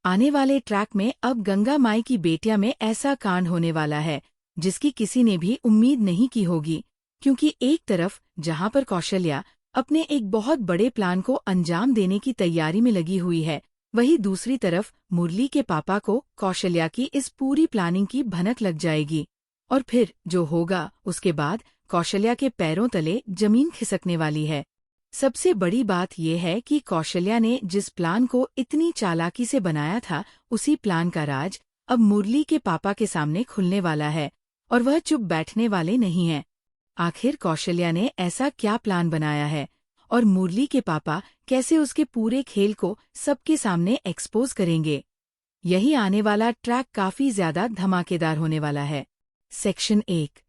आने वाले ट्रैक में अब गंगा माई की बेटिया में ऐसा कांड होने वाला है जिसकी किसी ने भी उम्मीद नहीं की होगी, क्योंकि एक तरफ जहां पर कौशल्या अपने एक बहुत बड़े प्लान को अंजाम देने की तैयारी में लगी हुई है, वहीं दूसरी तरफ मुरली के पापा को कौशल्या की इस पूरी प्लानिंग की भनक लग जाएगी। और फिर जो होगा उसके बाद कौशल्या के पैरों तले जमीन खिसकने वाली है। सबसे बड़ी बात यह है कि कौशल्या ने जिस प्लान को इतनी चालाकी से बनाया था, उसी प्लान का राज अब मुरली के पापा के सामने खुलने वाला है और वह चुप बैठने वाले नहीं हैं। आखिर कौशल्या ने ऐसा क्या प्लान बनाया है और मुरली के पापा कैसे उसके पूरे खेल को सबके सामने एक्सपोज करेंगे? यही आने वाला ट्रैक काफी ज्यादा धमाकेदार होने वाला है। सेक्शन 1।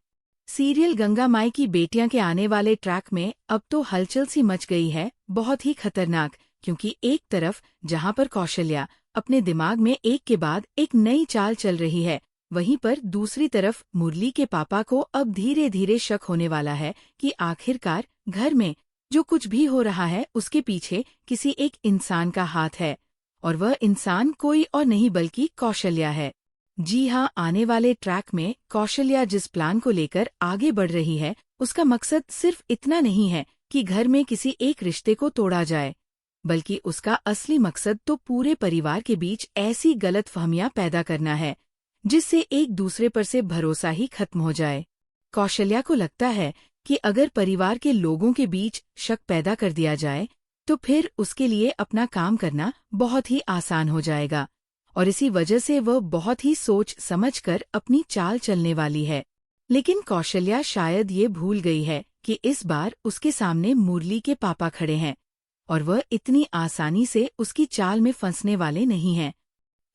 सीरियल गंगा माई की बेटियां के आने वाले ट्रैक में अब तो हलचल सी मच गई है, बहुत ही खतरनाक, क्योंकि एक तरफ जहां पर कौशल्या अपने दिमाग में एक के बाद एक नई चाल चल रही है, वहीं पर दूसरी तरफ मुरली के पापा को अब धीरे धीरे शक होने वाला है कि आखिरकार घर में जो कुछ भी हो रहा है उसके पीछे किसी एक इंसान का हाथ है, और वह इंसान कोई और नहीं बल्कि कौशल्या है। जी हाँ, आने वाले ट्रैक में कौशल्या जिस प्लान को लेकर आगे बढ़ रही है, उसका मकसद सिर्फ इतना नहीं है कि घर में किसी एक रिश्ते को तोड़ा जाए, बल्कि उसका असली मकसद तो पूरे परिवार के बीच ऐसी गलतफहमियां पैदा करना है जिससे एक दूसरे पर से भरोसा ही खत्म हो जाए। कौशल्या को लगता है कि अगर परिवार के लोगों के बीच शक पैदा कर दिया जाए तो फिर उसके लिए अपना काम करना बहुत ही आसान हो जाएगा, और इसी वजह से वह बहुत ही सोच समझकर अपनी चाल चलने वाली है। लेकिन कौशल्या शायद ये भूल गई है कि इस बार उसके सामने मुरली के पापा खड़े हैं और वह इतनी आसानी से उसकी चाल में फंसने वाले नहीं हैं।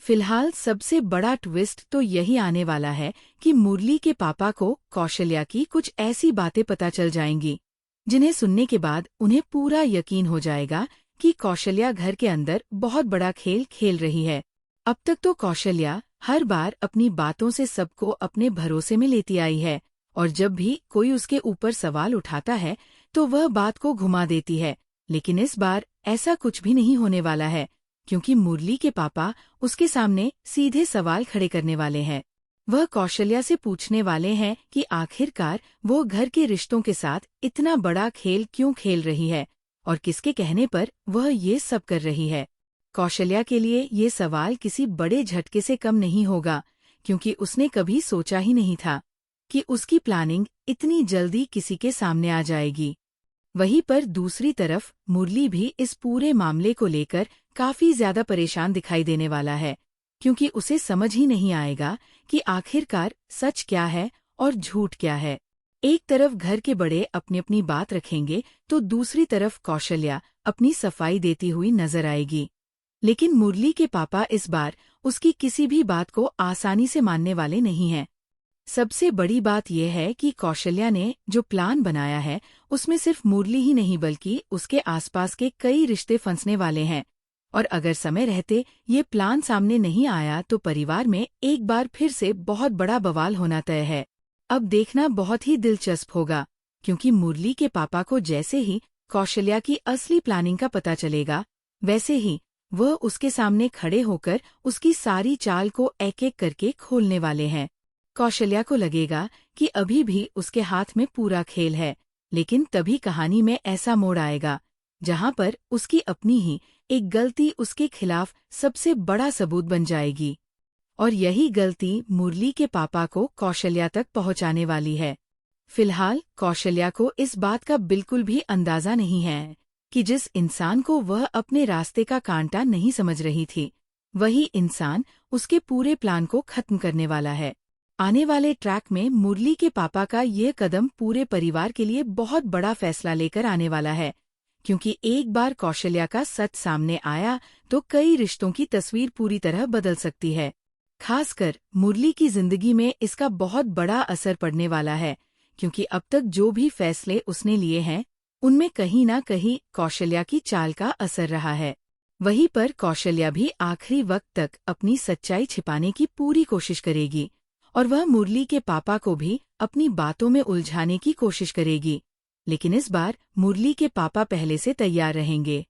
फिलहाल सबसे बड़ा ट्विस्ट तो यही आने वाला है कि मुरली के पापा को कौशल्या की कुछ ऐसी बातें पता चल जाएंगी जिन्हें सुनने के बाद उन्हें पूरा यकीन हो जाएगा कि कौशल्या घर के अंदर बहुत बड़ा खेल खेल रही है। अब तक तो कौशल्या हर बार अपनी बातों से सबको अपने भरोसे में लेती आई है, और जब भी कोई उसके ऊपर सवाल उठाता है तो वह बात को घुमा देती है। लेकिन इस बार ऐसा कुछ भी नहीं होने वाला है, क्योंकि मुरली के पापा उसके सामने सीधे सवाल खड़े करने वाले हैं। वह कौशल्या से पूछने वाले हैं कि आखिरकार वो घर के रिश्तों के साथ इतना बड़ा खेल क्यों खेल रही है और किसके कहने पर वह ये सब कर रही है। कौशल्या के लिए ये सवाल किसी बड़े झटके से कम नहीं होगा, क्योंकि उसने कभी सोचा ही नहीं था कि उसकी प्लानिंग इतनी जल्दी किसी के सामने आ जाएगी। वहीं पर दूसरी तरफ मुरली भी इस पूरे मामले को लेकर काफी ज्यादा परेशान दिखाई देने वाला है, क्योंकि उसे समझ ही नहीं आएगा कि आखिरकार सच क्या है और झूठ क्या है। एक तरफ घर के बड़े अपनी अपनी बात रखेंगे तो दूसरी तरफ कौशल्या अपनी सफाई देती हुई नजर आएगी। लेकिन मुरली के पापा इस बार उसकी किसी भी बात को आसानी से मानने वाले नहीं हैं। सबसे बड़ी बात यह है कि कौशल्या ने जो प्लान बनाया है उसमें सिर्फ मुरली ही नहीं बल्कि उसके आसपास के कई रिश्ते फंसने वाले हैं, और अगर समय रहते ये प्लान सामने नहीं आया तो परिवार में एक बार फिर से बहुत बड़ा बवाल होना तय है। अब देखना बहुत ही दिलचस्प होगा, क्योंकि मुरली के पापा को जैसे ही कौशल्या की असली प्लानिंग का पता चलेगा, वैसे ही वह उसके सामने खड़े होकर उसकी सारी चाल को एक एक करके खोलने वाले हैं। कौशल्या को लगेगा कि अभी भी उसके हाथ में पूरा खेल है, लेकिन तभी कहानी में ऐसा मोड़ आएगा जहां पर उसकी अपनी ही एक गलती उसके खिलाफ सबसे बड़ा सबूत बन जाएगी, और यही गलती मुरली के पापा को कौशल्या तक पहुंचाने वाली है। फिलहाल कौशल्या को इस बात का बिल्कुल भी अंदाजा नहीं है कि जिस इंसान को वह अपने रास्ते का कांटा नहीं समझ रही थी, वही इंसान उसके पूरे प्लान को खत्म करने वाला है। आने वाले ट्रैक में मुरली के पापा का ये कदम पूरे परिवार के लिए बहुत बड़ा फैसला लेकर आने वाला है, क्योंकि एक बार कौशल्या का सच सामने आया तो कई रिश्तों की तस्वीर पूरी तरह बदल सकती है। खासकर मुरली की जिंदगी में इसका बहुत बड़ा असर पड़ने वाला है, क्योंकि अब तक जो भी फैसले उसने लिए हैं उनमें कहीं ना कहीं कौशल्या की चाल का असर रहा है। वहीं पर कौशल्या भी आखिरी वक्त तक अपनी सच्चाई छिपाने की पूरी कोशिश करेगी, और वह मुरली के पापा को भी अपनी बातों में उलझाने की कोशिश करेगी। लेकिन इस बार मुरली के पापा पहले से तैयार रहेंगे।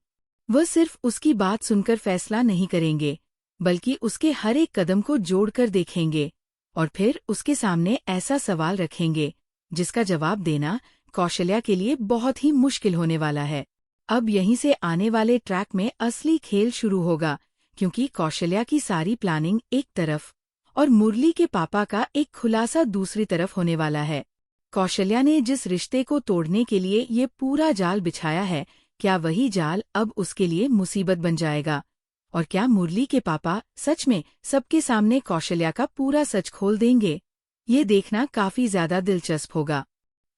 वह सिर्फ उसकी बात सुनकर फैसला नहीं करेंगे, बल्कि उसके हर एक कदम को जोड़कर देखेंगे और फिर उसके सामने ऐसा सवाल रखेंगे जिसका जवाब देना कौशल्या के लिए बहुत ही मुश्किल होने वाला है। अब यहीं से आने वाले ट्रैक में असली खेल शुरू होगा, क्योंकि कौशल्या की सारी प्लानिंग एक तरफ और मुरली के पापा का एक खुलासा दूसरी तरफ होने वाला है। कौशल्या ने जिस रिश्ते को तोड़ने के लिए ये पूरा जाल बिछाया है, क्या वही जाल अब उसके लिए मुसीबत बन जाएगा? और क्या मुरली के पापा सच में सबके सामने कौशल्या का पूरा सच खोल देंगे? ये देखना काफी ज्यादा दिलचस्प होगा।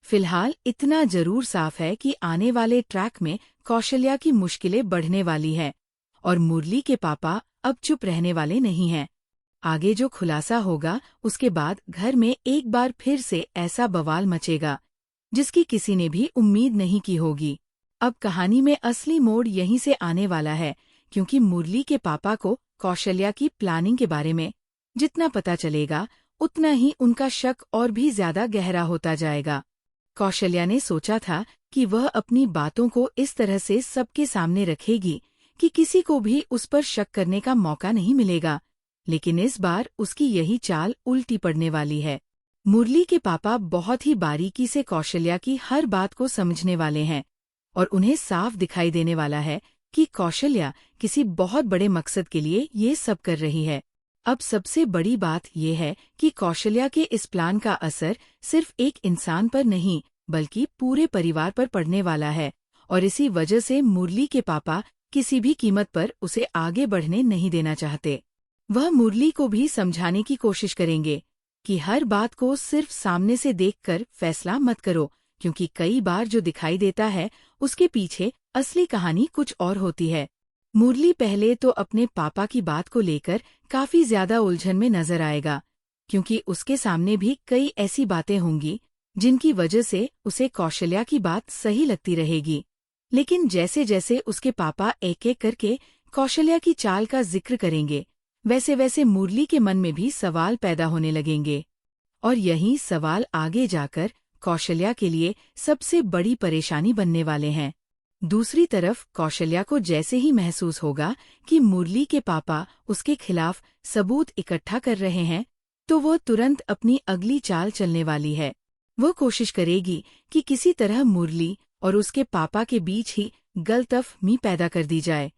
फिलहाल इतना जरूर साफ है कि आने वाले ट्रैक में कौशल्या की मुश्किलें बढ़ने वाली हैं और मुरली के पापा अब चुप रहने वाले नहीं हैं। आगे जो खुलासा होगा उसके बाद घर में एक बार फिर से ऐसा बवाल मचेगा जिसकी किसी ने भी उम्मीद नहीं की होगी। अब कहानी में असली मोड़ यहीं से आने वाला है, क्योंकि मुरली के पापा को कौशल्या की प्लानिंग के बारे में जितना पता चलेगा उतना ही उनका शक और भी ज्यादा गहरा होता जाएगा। कौशल्या ने सोचा था कि वह अपनी बातों को इस तरह से सबके सामने रखेगी कि किसी को भी उस पर शक करने का मौका नहीं मिलेगा, लेकिन इस बार उसकी यही चाल उल्टी पड़ने वाली है। मुरली के पापा बहुत ही बारीकी से कौशल्या की हर बात को समझने वाले हैं और उन्हें साफ दिखाई देने वाला है कि कौशल्या किसी बहुत बड़े मकसद के लिए ये सब कर रही है। अब सबसे बड़ी बात यह है कि कौशल्या के इस प्लान का असर सिर्फ एक इंसान पर नहीं बल्कि पूरे परिवार पर पड़ने वाला है, और इसी वजह से मुरली के पापा किसी भी कीमत पर उसे आगे बढ़ने नहीं देना चाहते। वह मुरली को भी समझाने की कोशिश करेंगे कि हर बात को सिर्फ सामने से देखकर फैसला मत करो, क्योंकि कई बार जो दिखाई देता है उसके पीछे असली कहानी कुछ और होती है। मुरली पहले तो अपने पापा की बात को लेकर काफी ज्यादा उलझन में नजर आएगा, क्योंकि उसके सामने भी कई ऐसी बातें होंगी जिनकी वजह से उसे कौशल्या की बात सही लगती रहेगी। लेकिन जैसे जैसे उसके पापा एक एक करके कौशल्या की चाल का जिक्र करेंगे, वैसे वैसे मुरली के मन में भी सवाल पैदा होने लगेंगे, और यही सवाल आगे जाकर कौशल्या के लिए सबसे बड़ी परेशानी बनने वाले हैं। दूसरी तरफ कौशल्या को जैसे ही महसूस होगा कि मुरली के पापा उसके खिलाफ सबूत इकट्ठा कर रहे हैं, तो वो तुरंत अपनी अगली चाल चलने वाली है। वो कोशिश करेगी कि किसी तरह मुरली और उसके पापा के बीच ही गलतफहमी पैदा कर दी जाए,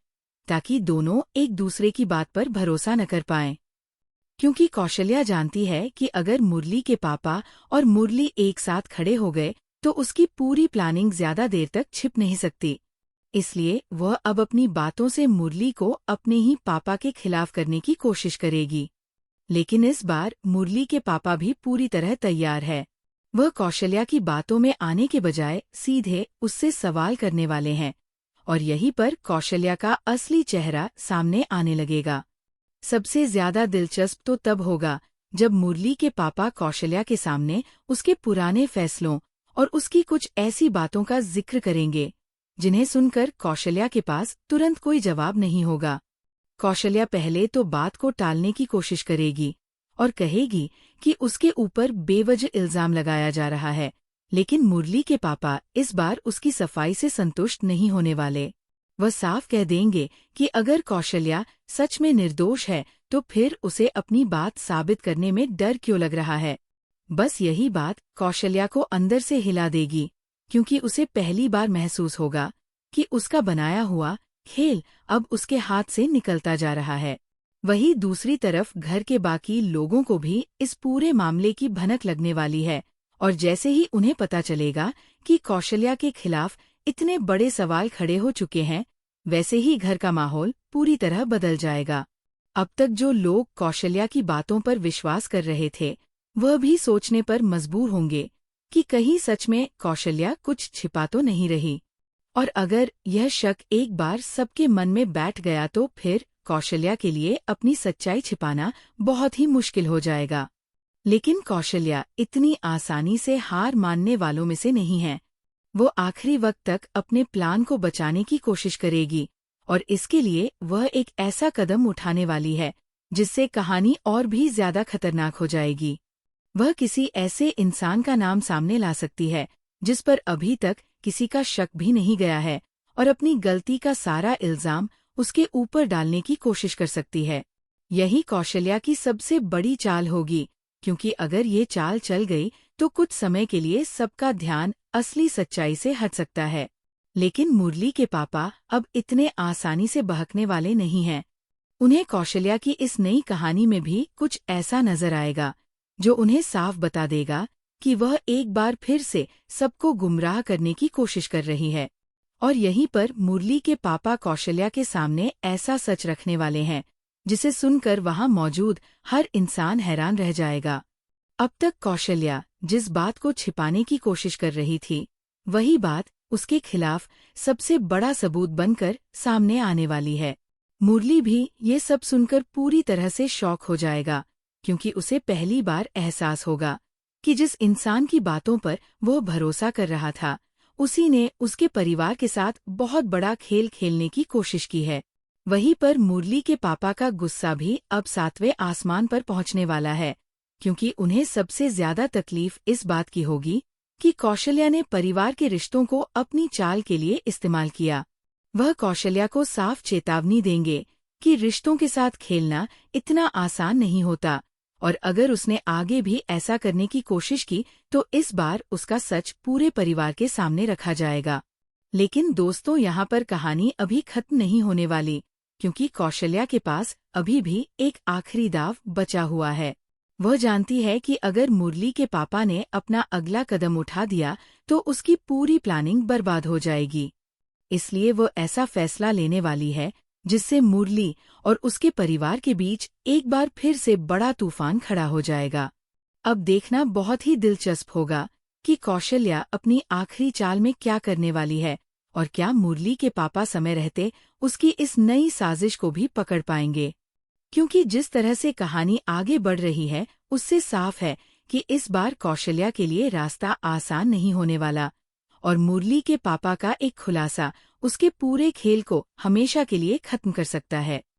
ताकि दोनों एक दूसरे की बात पर भरोसा न कर पाएं। क्योंकि कौशल्या जानती है कि अगर मुरली के पापा और मुरली एक साथ खड़े हो गए तो उसकी पूरी प्लानिंग ज्यादा देर तक छिप नहीं सकती। इसलिए वह अब अपनी बातों से मुरली को अपने ही पापा के खिलाफ करने की कोशिश करेगी। लेकिन इस बार मुरली के पापा भी पूरी तरह तैयार है। वह कौशल्या की बातों में आने के बजाय सीधे उससे सवाल करने वाले हैं, और यहीं पर कौशल्या का असली चेहरा सामने आने लगेगा। सबसे ज्यादा दिलचस्प तो तब होगा जब मुरली के पापा कौशल्या के सामने उसके पुराने फैसलों और उसकी कुछ ऐसी बातों का जिक्र करेंगे जिन्हें सुनकर कौशल्या के पास तुरंत कोई जवाब नहीं होगा। कौशल्या पहले तो बात को टालने की कोशिश करेगी और कहेगी कि उसके ऊपर बेवजह इल्जाम लगाया जा रहा है, लेकिन मुरली के पापा इस बार उसकी सफाई से संतुष्ट नहीं होने वाले। वह साफ कह देंगे कि अगर कौशल्या सच में निर्दोष है तो फिर उसे अपनी बात साबित करने में डर क्यों लग रहा है। बस यही बात कौशल्या को अंदर से हिला देगी, क्योंकि उसे पहली बार महसूस होगा कि उसका बनाया हुआ खेल अब उसके हाथ से निकलता जा रहा है। वहीं दूसरी तरफ घर के बाकी लोगों को भी इस पूरे मामले की भनक लगने वाली है, और जैसे ही उन्हें पता चलेगा कि कौशल्या के खिलाफ इतने बड़े सवाल खड़े हो चुके हैं, वैसे ही घर का माहौल पूरी तरह बदल जाएगा। अब तक जो लोग कौशल्या की बातों पर विश्वास कर रहे थे, वह भी सोचने पर मजबूर होंगे कि कहीं सच में कौशल्या कुछ छिपा तो नहीं रही। और अगर यह शक एक बार सबके मन में बैठ गया तो फिर कौशल्या के लिए अपनी सच्चाई छिपाना बहुत ही मुश्किल हो जाएगा। लेकिन कौशल्या इतनी आसानी से हार मानने वालों में से नहीं है। वो आखिरी वक्त तक अपने प्लान को बचाने की कोशिश करेगी, और इसके लिए वह एक ऐसा कदम उठाने वाली है जिससे कहानी और भी ज्यादा खतरनाक हो जाएगी। वह किसी ऐसे इंसान का नाम सामने ला सकती है जिस पर अभी तक किसी का शक भी नहीं गया है, और अपनी गलती का सारा इल्जाम उसके ऊपर डालने की कोशिश कर सकती है। यही कौशल्या की सबसे बड़ी चाल होगी, क्योंकि अगर ये चाल चल गई तो कुछ समय के लिए सबका ध्यान असली सच्चाई से हट सकता है। लेकिन मुरली के पापा अब इतने आसानी से बहकने वाले नहीं हैं। उन्हें कौशल्या की इस नई कहानी में भी कुछ ऐसा नजर आएगा जो उन्हें साफ बता देगा कि वह एक बार फिर से सबको गुमराह करने की कोशिश कर रही है। और यहीं पर मुरली के पापा कौशल्या के सामने ऐसा सच रखने वाले हैं जिसे सुनकर वहां मौजूद हर इंसान हैरान रह जाएगा। अब तक कौशल्या जिस बात को छिपाने की कोशिश कर रही थी, वही बात उसके खिलाफ सबसे बड़ा सबूत बनकर सामने आने वाली है। मुरली भी ये सब सुनकर पूरी तरह से शॉक हो जाएगा, क्योंकि उसे पहली बार एहसास होगा कि जिस इंसान की बातों पर वो भरोसा कर रहा था, उसी ने उसके परिवार के साथ बहुत बड़ा खेल खेलने की कोशिश की है। वहीं पर मुरली के पापा का गुस्सा भी अब 7वें आसमान पर पहुंचने वाला है, क्योंकि उन्हें सबसे ज्यादा तकलीफ इस बात की होगी कि कौशल्या ने परिवार के रिश्तों को अपनी चाल के लिए इस्तेमाल किया। वह कौशल्या को साफ चेतावनी देंगे कि रिश्तों के साथ खेलना इतना आसान नहीं होता, और अगर उसने आगे भी ऐसा करने की कोशिश की तो इस बार उसका सच पूरे परिवार के सामने रखा जाएगा। लेकिन दोस्तों, यहाँ पर कहानी अभी खत्म नहीं होने वाली, क्योंकि कौशल्या के पास अभी भी एक आखिरी दाव बचा हुआ है। वह जानती है कि अगर मुरली के पापा ने अपना अगला कदम उठा दिया तो उसकी पूरी प्लानिंग बर्बाद हो जाएगी। इसलिए वो ऐसा फैसला लेने वाली है जिससे मुरली और उसके परिवार के बीच एक बार फिर से बड़ा तूफान खड़ा हो जाएगा। अब देखना बहुत ही दिलचस्प होगा कि कौशल्या अपनी आखिरी चाल में क्या करने वाली है, और क्या मुरली के पापा समय रहते उसकी इस नई साजिश को भी पकड़ पाएंगे। क्योंकि जिस तरह से कहानी आगे बढ़ रही है, उससे साफ है कि इस बार कौशल्या के लिए रास्ता आसान नहीं होने वाला, और मुरली के पापा का एक खुलासा उसके पूरे खेल को हमेशा के लिए खत्म कर सकता है।